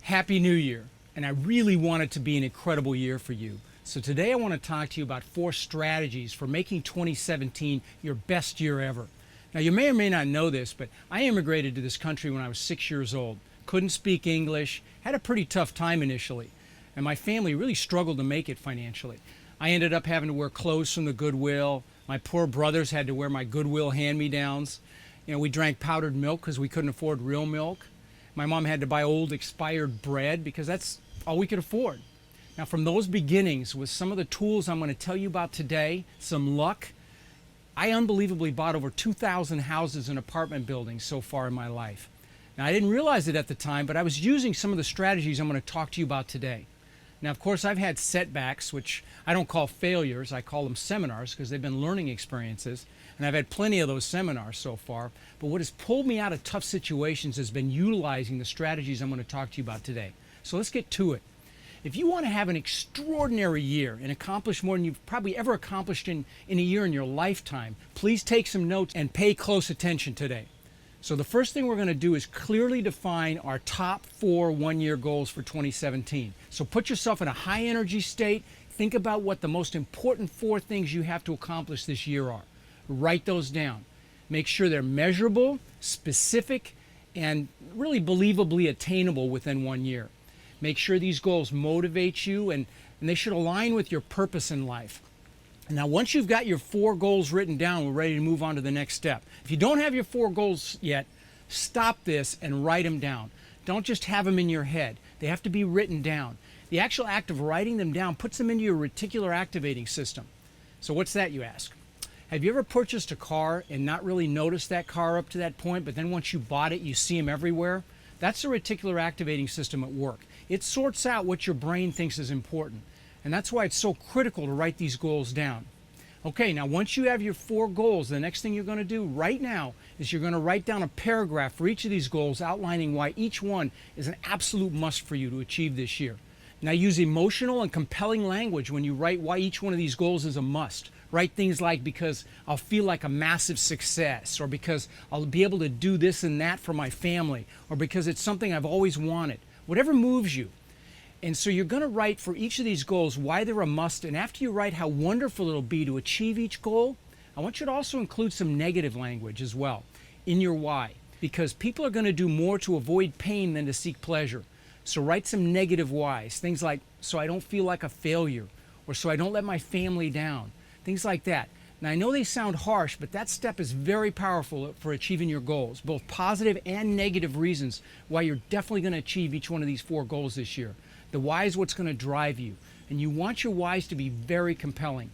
Happy New Year, and I really want it to be an incredible year for you. So today I want to talk to you about 4 strategies for making 2017 your best year ever. Now you may or may not know this, but I immigrated to this country when I was 6 years old. Couldn't speak English, had a pretty tough time initially, and my family really struggled to make it financially. I ended up having to wear clothes from the Goodwill. My poor brothers had to wear my Goodwill hand-me-downs. We drank powdered milk because we couldn't afford real milk. My mom had to buy old expired bread because that's all we could afford. Now from those beginnings, with some of the tools I'm going to tell you about today, some luck, I unbelievably bought over 2,000 houses and apartment buildings so far in my life. Now I didn't realize it at the time, but I was using some of the strategies I'm going to talk to you about today. Now of course I've had setbacks, which I don't call failures, I call them seminars because they've been learning experiences. And I've had plenty of those seminars so far, but what has pulled me out of tough situations has been utilizing the strategies I'm going to talk to you about today. So let's get to it. If you want to have an extraordinary year and accomplish more than you've probably ever accomplished in a year in your lifetime, please take some notes and pay close attention today. So the first thing we're going to do is clearly define our top 4 one-year goals for 2017. So put yourself in a high energy state. Think about what the most important 4 things you have to accomplish this year are. Write those down. Make sure they're measurable, specific, and really believably attainable within 1 year. Make sure these goals motivate you and they should align with your purpose in life. Now once you've got your 4 goals written down, we're ready to move on to the next step. If you don't have your 4 goals yet, stop this and write them down. Don't just have them in your head. They have to be written down. The actual act of writing them down puts them into your reticular activating system. So what's that, you ask? Have you ever purchased a car and not really noticed that car up to that point, but then once you bought it, you see them everywhere? That's the reticular activating system at work. It sorts out what your brain thinks is important. And that's why it's so critical to write these goals down. Okay, now once you have your 4 goals, the next thing you're going to do right now is you're going to write down a paragraph for each of these goals outlining why each one is an absolute must for you to achieve this year. Now use emotional and compelling language when you write why each one of these goals is a must. Write things like, because I'll feel like a massive success, or because I'll be able to do this and that for my family, or because it's something I've always wanted. Whatever moves you. And so you're going to write for each of these goals why they're a must, and after you write how wonderful it'll be to achieve each goal, I want you to also include some negative language as well in your why, because people are going to do more to avoid pain than to seek pleasure. So write some negative whys, things like, so I don't feel like a failure, or so I don't let my family down. Things like that. Now I know they sound harsh, but that step is very powerful for achieving your goals, both positive and negative reasons why you're definitely going to achieve each one of these 4 goals this year. The why is what's going to drive you, and you want your whys to be very compelling.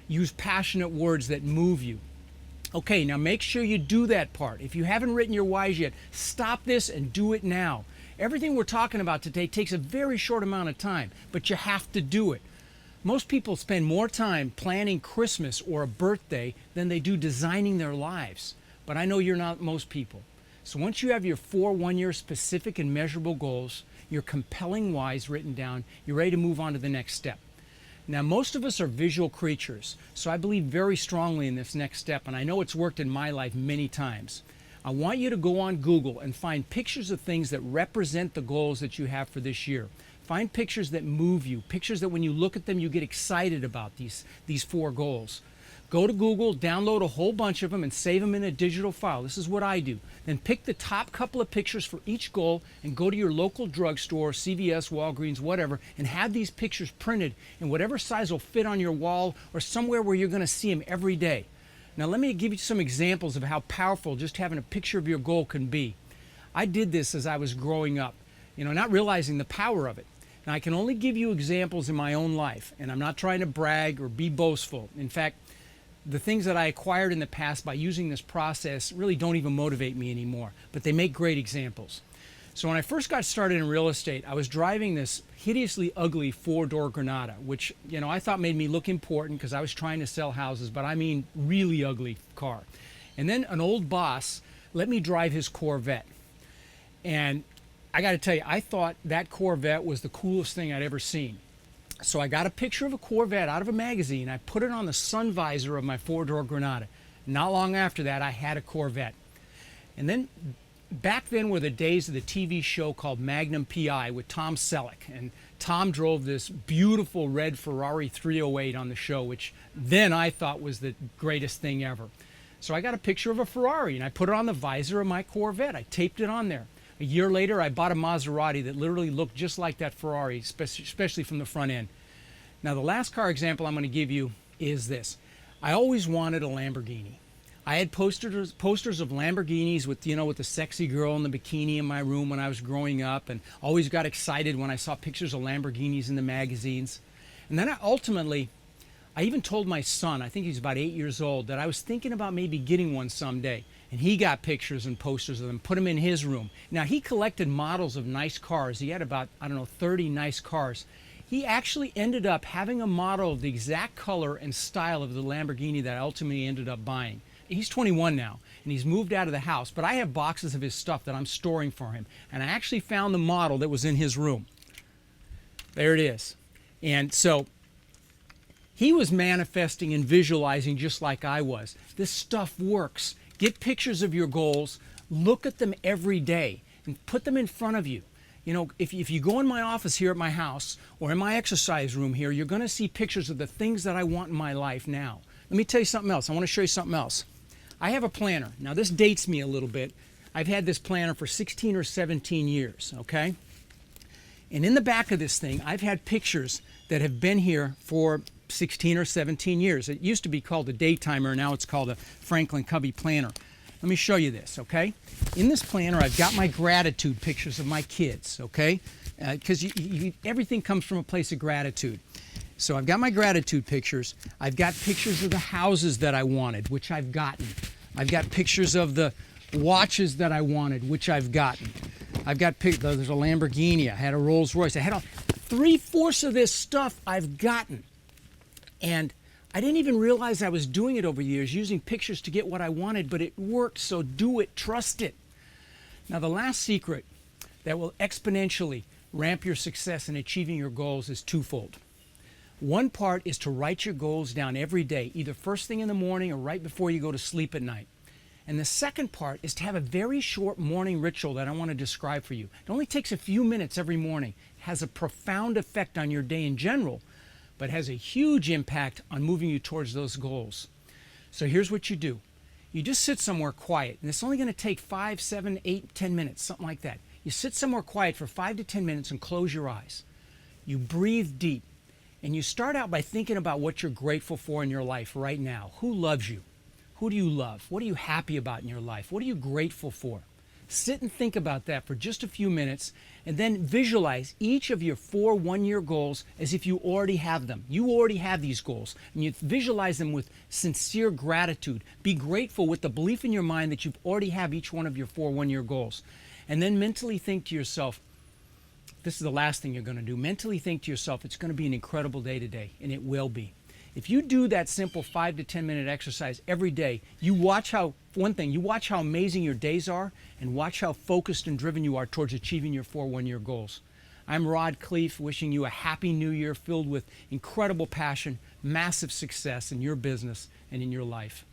Use passionate words that move you. Okay, now make sure you do that part. If you haven't written your whys yet, stop this and do it now. Everything we're talking about today takes a very short amount of time, but you have to do it. Most people spend more time planning Christmas or a birthday than they do designing their lives. But I know you're not most people. So once you have your 4 one-year specific and measurable goals, your compelling whys written down, you're ready to move on to the next step. Now most of us are visual creatures, so I believe very strongly in this next step, and I know it's worked in my life many times. I want you to go on Google and find pictures of things that represent the goals that you have for this year. Find pictures that move you, pictures that when you look at them you get excited about these 4 goals. Go to Google, download a whole bunch of them and save them in a digital file. This is what I do. Then pick the top couple of pictures for each goal and go to your local drugstore, CVS, Walgreens, whatever, and have these pictures printed in whatever size will fit on your wall or somewhere where you're going to see them every day. Now let me give you some examples of how powerful just having a picture of your goal can be. I did this as I was growing up, not realizing the power of it. Now I can only give you examples in my own life, and I'm not trying to brag or be boastful. In fact, the things that I acquired in the past by using this process really don't even motivate me anymore, but they make great examples. So when I first got started in real estate, I was driving this hideously ugly 4-door Granada, which I thought made me look important because I was trying to sell houses, but I mean really ugly car. And then an old boss let me drive his Corvette. And I got to tell you, I thought that Corvette was the coolest thing I'd ever seen. So I got a picture of a Corvette out of a magazine. I put it on the sun visor of my 4-door Granada. Not long after that, I had a Corvette. And then back then were the days of the TV show called Magnum PI with Tom Selleck. And Tom drove this beautiful red Ferrari 308 on the show, which then I thought was the greatest thing ever. So I got a picture of a Ferrari and I put it on the visor of my Corvette. I taped it on there. A year later, I bought a Maserati that literally looked just like that Ferrari, especially from the front end. Now, the last car example I'm going to give you is this. I always wanted a Lamborghini. I had posters of Lamborghinis with, with the sexy girl in the bikini in my room when I was growing up, and always got excited when I saw pictures of Lamborghinis in the magazines. And then I even told my son, I think he was about 8 years old, that I was thinking about maybe getting one someday. And he got pictures and posters of them, put them in his room. Now, he collected models of nice cars. He had about, 30 nice cars. He actually ended up having a model of the exact color and style of the Lamborghini that I ultimately ended up buying. He's 21 now, and he's moved out of the house, but I have boxes of his stuff that I'm storing for him. And I actually found the model that was in his room. There it is. And so he was manifesting and visualizing just like I was. This stuff works. Get pictures of your goals, look at them every day, and put them in front of you. If you go in my office here at my house or in my exercise room here, you're going to see pictures of the things that I want in my life now. Let me tell you something else. I want to show you something else. I have a planner. Now, this dates me a little bit. I've had this planner for 16 or 17 years, okay? And in the back of this thing, I've had pictures that have been here for 16 or 17 years. It used to be called a Daytimer. Now it's called a Franklin Covey planner. Let me show you this, okay? In this planner, I've got my gratitude pictures of my kids, okay? Because everything comes from a place of gratitude. So I've got my gratitude pictures. I've got pictures of the houses that I wanted, which I've gotten. I've got pictures of the watches that I wanted, which I've gotten. I've got there's a Lamborghini. I had a Rolls Royce. I had 3/4 of this stuff I've gotten. And I didn't even realize I was doing it over the years, using pictures to get what I wanted, but it worked, so do it, trust it. Now, the last secret that will exponentially ramp your success in achieving your goals is twofold. One part is to write your goals down every day, either first thing in the morning or right before you go to sleep at night. And the second part is to have a very short morning ritual that I want to describe for you. It only takes a few minutes every morning, has a profound effect on your day in general, but has a huge impact on moving you towards those goals. So here's what you do. You just sit somewhere quiet, and it's only going to take 5, 7, 8, 10 minutes, something like that. You sit somewhere quiet for 5 to 10 minutes and close your eyes. You breathe deep, and you start out by thinking about what you're grateful for in your life right now. Who loves you? Who do you love? What are you happy about in your life? What are you grateful for? Sit and think about that for just a few minutes, and then visualize each of your 4 one-year goals as if you already have them. You already have these goals, and you visualize them with sincere gratitude. Be grateful with the belief in your mind that you already have each one of your 4 one-year goals. And then mentally think to yourself, this is the last thing you're going to do. Mentally think to yourself, it's going to be an incredible day today, and it will be. If you do that simple 5 to 10 minute exercise every day, you watch how amazing your days are, and watch how focused and driven you are towards achieving your 4 one-year goals. I'm Rod Khleif, wishing you a happy new year filled with incredible passion, massive success in your business and in your life.